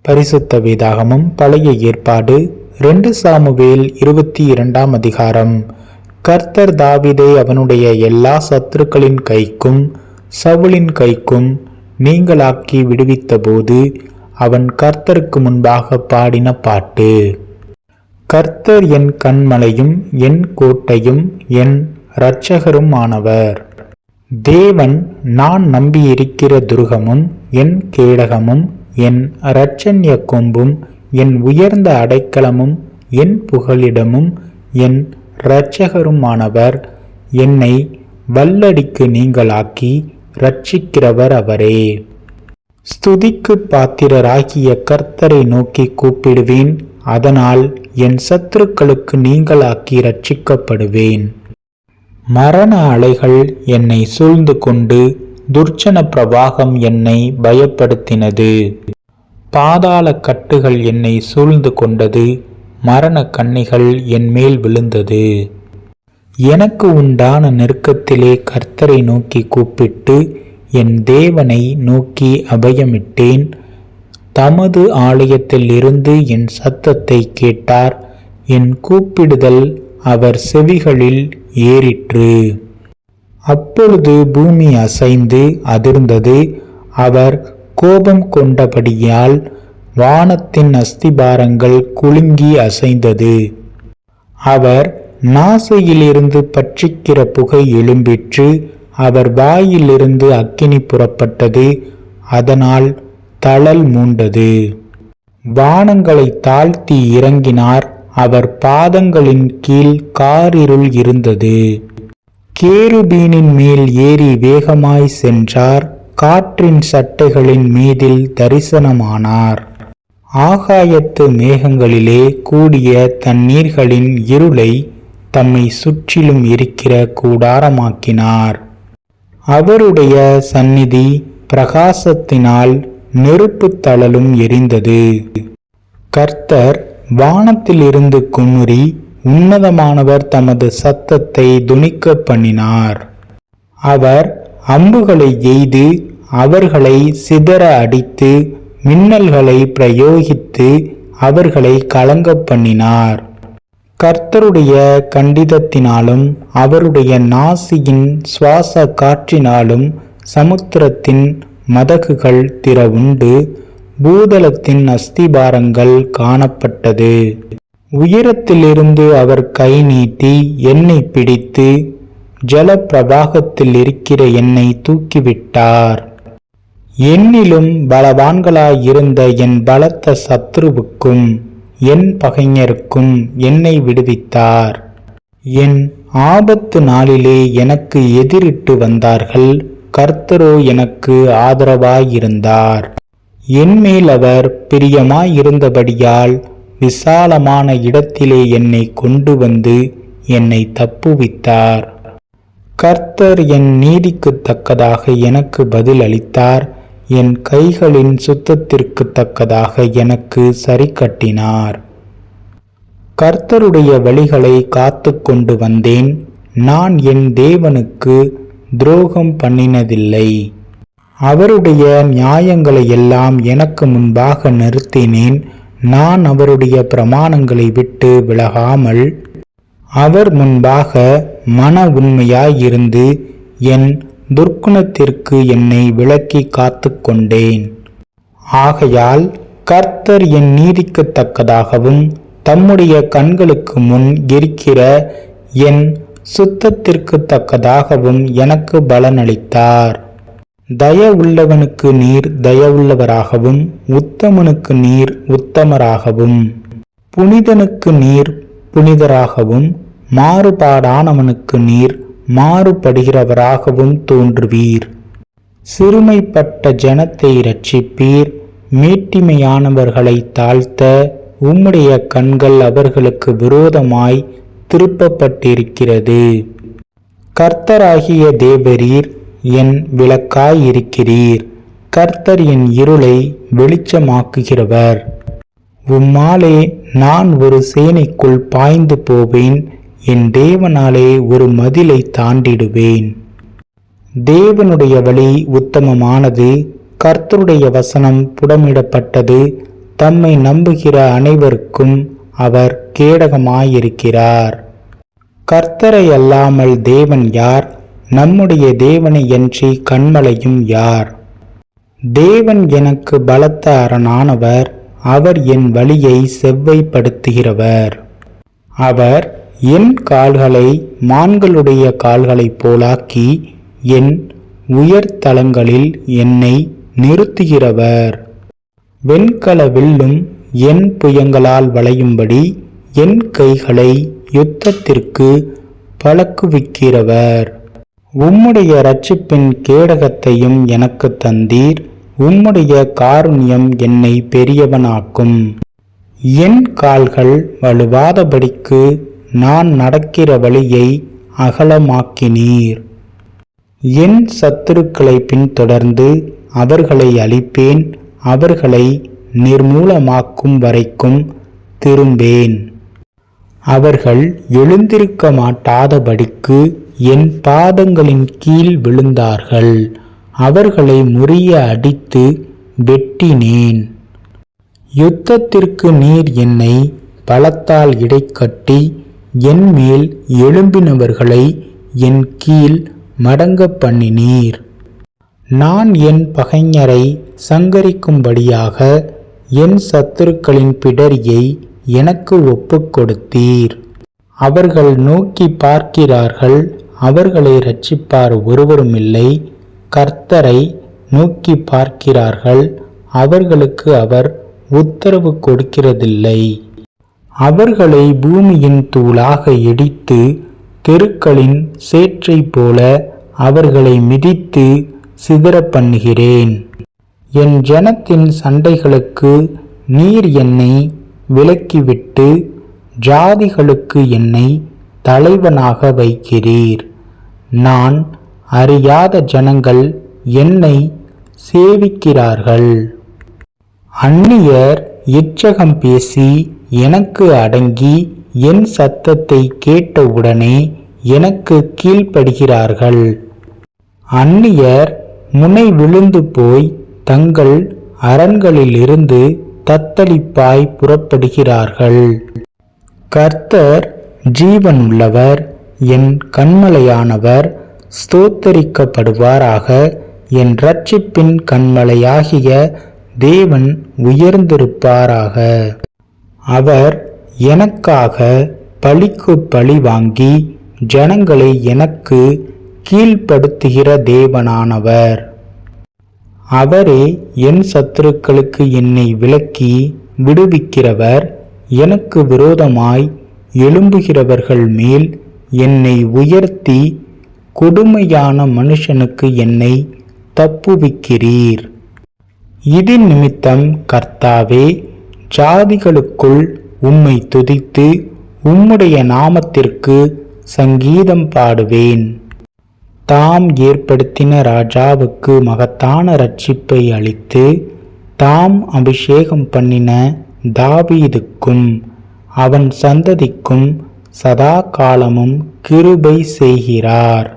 பரிசுத்த வேதாகமம் பழைய ஏற்பாடு 2 சாமுவேல் 22 அதிகாரம். கர்த்தர் தாவீதை அவனுடைய எல்லா சத்துருக்களின் கைக்கும் சவுலின் கைக்கும் நீங்களாக்கி விடுவித்த போது அவன் கர்த்தருக்கு முன்பாக பாடின பாட்டு. கர்த்தர் என் கன்மலையும் என் கோட்டையும் என் இரட்சகரும் ஆனவர். தேவன் நான் நம்பியிருக்கிற துருகமும் என் கேடகமும் என் இரட்சண்ய கொம்பும் என் உயர்ந்த அடைக்கலமும் என் புகலிடமும் என் இரட்சகருமானவர். என்னை வல்லடிக்கு நீங்களாக்கி இரட்சிக்கிறவர் அவரே. ஸ்துதிக்கு பாத்திரராகிய கர்த்தரை நோக்கி கூப்பிடுவேன், அதனால் என் சத்துருக்களுக்கு நீங்களாக்கி இரட்சிக்கப்படுவேன். மரண அலைகள் என்னை சூழ்ந்து கொண்டு துர்ச்சன பிரவாகம் என்னை பயப்படுத்தினது. பாதாள கட்டுகள் என்னை சூழ்ந்து கொண்டது, மரண கண்ணிகள் என் மேல் விழுந்தது. எனக்கு உண்டான நெருக்கத்திலே கர்த்தரை நோக்கி கூப்பிட்டு என் தேவனை நோக்கி அபயமிட்டேன். தமது ஆலயத்தில் இருந்து என் சத்தத்தை கேட்டார். என் கூப்பிடுதல் அவர் செவிகளில் ஏறிற்று. அப்பொழுது பூமி அசைந்து அதிர்ந்தது. அவர் கோபம் கொண்டபடியால் வானத்தின் அஸ்திபாரங்கள் குலுங்கி அசைந்தது. அவர் நாசையிலிருந்து பட்சிக்கிற புகை எழும்பிற்று. அவர் வாயிலிருந்து அக்கினி புறப்பட்டது, அதனால் தழல் மூண்டது. வானங்களை தாழ்த்தி இறங்கினார். அவர் பாதங்களின் கீழ் காரிருள் இருந்தது. கேருபீனின் மேல் ஏறி வேகமாய் சென்றார். காற்றின் சட்டைகளின் மீதில் தரிசனமானார். ஆகாயத்து மேகங்களிலே கூடிய தண்ணீர்களின் இருளை தம்மை சுற்றிலும் இருக்கிற கூடாரமாக்கினார். அவருடைய சந்நிதி பிரகாசத்தினால் நெருப்பு தழலும் எரிந்தது. கர்த்தர் வானத்திலிருந்து குமுறி உன்னதமானவர் தமது சத்தத்தை துணிக்க பண்ணினார். அவர் அம்புகளை எய்து அவர்களை சிதற அடித்து மின்னல்களை பிரயோகித்து அவர்களை கலங்க பண்ணினார். கர்த்தருடைய கண்டிதத்தினாலும் அவருடைய நாசியின் சுவாச காற்றினாலும் சமுத்திரத்தின் மதகுகள் திறவுண்டு பூதலத்தின் அஸ்திபாரங்கள் காணப்பட்டது. உயரத்திலிருந்து அவர் கை நீட்டி என்னை பிடித்து ஜல பிரவாகத்தில் இருக்கிற என்னை தூக்கிவிட்டார். என்னிலும் பலவான்களாயிருந்த என் பலத்த சத்ருவுக்கும் என் பகைஞருக்கும் என்னை விடுவித்தார். என் ஆபத்து நாளிலே எனக்கு எதிரிட்டு வந்தார்கள், கர்த்தரோ எனக்கு ஆதரவாயிருந்தார். என்மேல் அவர் பிரியமாயிருந்தபடியால் விசாலமான இடத்திலே என்னை கொண்டு வந்து என்னை தப்புவித்தார். கர்த்தர் என் நீதிக்கு தக்கதாக எனக்கு பதில் அளித்தார். என் கைகளின் சுத்தத்திற்கு தக்கதாக எனக்கு சரி கட்டினார். கர்த்தருடைய வழிகளை காத்து கொண்டு வந்தேன். நான் என் தேவனுக்கு துரோகம் பண்ணினதில்லை. அவருடைய நியாயங்களை எல்லாம் எனக்கு முன்பாக நிறுத்தினேன். நான் அவருடைய பிரமாணங்களை விட்டு விலகாமல் அவர் முன்பாக மன உண்மையாயிருந்து என் துர்க்குணத்திற்கு என்னை விலக்கி காத்து கொண்டேன். ஆகையால் கர்த்தர் என் நீதிக்கு தக்கதாகவும் தம்முடைய கண்களுக்கு முன் இருக்கிற என் சுத்தத்திற்கு தக்கதாகவும் எனக்கு பலனளித்தார். தயவுள்ளவனுக்கு நீர் தயவுள்ளவராகவும் உத்தமனுக்கு நீர் உத்தமராகவும் புனிதனுக்கு நீர் புனிதராகவும் மாறுபாடானவனுக்கு நீர் மாறுபடுகிறவராகவும் தோன்றுவீர். சிறுமைப்பட்ட ஜனத்தை இரட்சிப்பீர். மேட்டிமையானவர்களை தாழ்த்த உம்முடைய கண்கள் அவர்களுக்கு விரோதமாய் திருப்பப்பட்டிருக்கிறது. கர்த்தராகிய தேவரீர் என் விளக்காயிருக்கிறீர். கர்த்தர் என் இருளை வெளிச்சமாக்குகிறவர். உம்மாலே நான் ஒரு சேனைக்குள் பாய்ந்து போவேன். என் தேவனாலே ஒரு மதிலை தாண்டிடுவேன். தேவனுடைய வழி உத்தமமானது. கர்த்தருடைய வசனம் புடமிடப்பட்டது. தம்மை நம்புகிற அனைவருக்கும் அவர் கேடகமாயிருக்கிறார். கர்த்தரை அல்லாமல் தேவன் யார்? நம்முடைய தேவனையன்றி கன்மலையும் யார்? தேவன் எனக்கு பலத்த அரணானவர். அவர் என் வழியை செவ்வைப்படுத்துகிறவர். அவர் என் கால்களை மான்களுடைய கால்களைப் போலாக்கி என் உயர்தலங்களில் என்னை நிறுத்துகிறவர். வெண்கல வில்லும் என் புயங்களால் வளையும்படி என் கைகளை யுத்தத்திற்கு பழக்குவிக்கிறவர். உம்முடைய இரட்சிப்பின் கேடகத்தையும் எனக்கு தந்தீர். உம்முடைய காருண்யம் என்னை பெரியவனாக்கும். என் கால்கள் வலுவாதபடிக்கு நான் நடக்கிற வழியை அகலமாக்கினீர். என் சத்துருக்களை பின்தொடர்ந்து அவர்களை அழிப்பேன். அவர்களை நிர்மூலமாக்கும் வரைக்கும் திரும்பேன். அவர்கள் எழுந்திருக்க மாட்டாதபடிக்கு என் பாதங்களின் கீழ் விழுந்தார்கள். அவர்களை முறிய அடித்து வெட்டினேன். யுத்தத்திற்கு நீர் என்னை பலத்தால் இடைக்கட்டி என் மேல் எழும்பினவர்களை என் கீழ் மடங்க பண்ணினீர். நான் என் பகைஞரை சங்கரிக்கும்படியாக என் சத்துருக்களின் பிடரியை எனக்கு ஒப்புக் கொடுத்தீர். அவர்கள் நோக்கி பார்க்கிறார்கள், அவர்களை இரட்சிப்பார் ஒருவருமில்லை. கர்த்தரை நோக்கி பார்க்கிறார்கள், அவர்களுக்கு அவர் உத்தரவு கொடுக்கிறதில்லை. அவர்களை பூமியின் தூளாக இடித்து தெருக்களின் சேற்றை போல அவர்களை மிதித்து சிதற பண்ணுகிறேன். என் ஜனத்தின் சண்டைகளுக்கு நீர் என்னை விலக்கிவிட்டு ஜாதிகளுக்கு என்னை தலைவனாக வைக்கிறீர். நான் அறியாத ஜனங்கள் என்னை சேவிக்கிறார்கள். அந்நியர் இச்சகம் பேசி எனக்கு அடங்கி என் சத்தத்தை கேட்டவுடனே எனக்கு கீழ்ப்படுகிறார்கள். அந்நியர் முனை விழுந்து போய் தங்கள் அரண்களிலிருந்து தத்தளிப்பாய் புறப்படுகிறார்கள். கர்த்தர் ஜீவனுள்ளவர், என் கன்மலையானவர் ஸ்தோத்தரிக்கப்படுவாராக. என் இரட்சிப்பின் கன்மலையாகிய தேவன் உயர்ந்திருப்பாராக. அவர் எனக்காக பழிக்கு பழி வாங்கி ஜனங்களை எனக்கு கீழ்ப்படுத்துகிற தேவனானவர். அவரே என் சத்துருக்களுக்கு என்னை விலக்கி விடுவிக்கிறவர். எனக்கு விரோதமாய் எழும்புகிறவர்கள் மேல் என்னை உயர்த்தி கொடுமையான மனுஷனுக்கு என்னை தப்புவிக்கிறீர். இதின் நிமித்தம் கர்த்தாவே, ஜாதிகளுக்குள் உம்மை துதித்து உம்முடைய நாமத்திற்கு சங்கீதம் பாடுவேன். தாம் ஏற்படுத்தின ராஜாவுக்கு மகத்தான இரட்சிப்பை அளித்து தாம் அபிஷேகம் பண்ணின தாவீதுக்கும் அவன் சந்ததிக்கும் சதா காலமும் கிருபை செய்கிறார்.